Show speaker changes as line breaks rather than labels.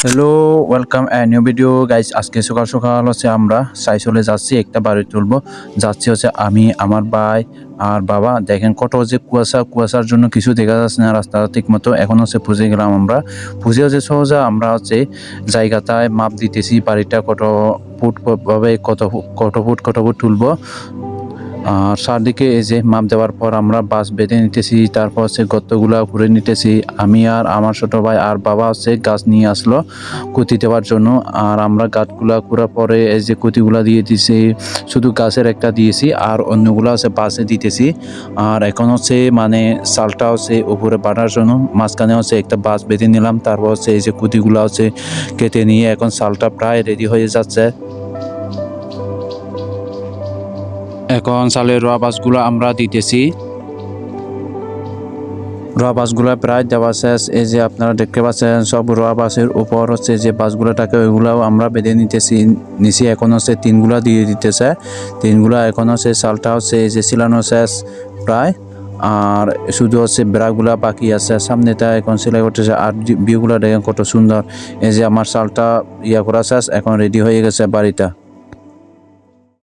Hello, welcome new video guys. আজকে সকাল সকাল হচ্ছে আমরা চলে যাচ্ছি, একটা বাড়ি তুলবো। যাচ্ছি হচ্ছে আমি, আমার ভাই আর বাবা। দেখেন কত যে কুয়াশার জন্য কিছু দেখা যাচ্ছে না রাস্তা ঠিক মতো। এখন হচ্ছে পুজে গেলাম আমরা। পুজে হচ্ছে সোজা আমরা হচ্ছে জায়গাটায় মাপ দিতেছি, বাড়িটা কত ফুট ভাবে কত ফুট তুলবো। আর চারদিকে এই যে মাপ দেওয়ার পর আমরা বাঁশ বেঁধে নিতেছি, তারপর হচ্ছে গর্তগুলা করে নিতেছি। আমি আর আমার ছোট ভাই আর বাবা হচ্ছে গাছ নিয়ে আসলো কুতি দেওয়ার জন্য। আর আমরা গাছগুলা কুড়ার পরে এই যে কুতিগুলা দিয়ে দিছি, শুধু গাছের একটা দিয়েছি আর অন্যগুলা হচ্ছে বাঁশে দিতেছি। আর এখন হচ্ছে মানে চালটা হচ্ছে উপরে বাঁধার জন্য মাঝখানে হচ্ছে একটা বাঁশ বেঁধে নিলাম। তারপর হচ্ছে এই যে কুতিগুলা হচ্ছে কেটে নিয়ে এখন চালটা প্রায় রেডি হয়ে যাচ্ছে। এখন চালের রোয়া বাসগুলো আমরা দিতেছি। রোয়া বাসগুলো প্রায় দেওয়া শেষ। এই যে আপনারা দেখতে পাচ্ছেন সব রোয়া বাসের উপর হচ্ছে যে বাসগুলো থাকে ওইগুলাও আমরা বেঁধে নিছি। এখন হচ্ছে তিনগুলা দিয়ে দিতেছে। তিনগুলা এখন হচ্ছে চালটা হচ্ছে এই যে ছিলানো শেষ প্রায়। আর শুধু হচ্ছে বেড়াগুলা বাকি আছে, সামনেটা এখন সেলাই করতেছে। আর ভিউগুলা দেখেন কত সুন্দর। এই যে আমার চালটা করা শেষ, এখন রেডি হয়ে গেছে বাড়িটা।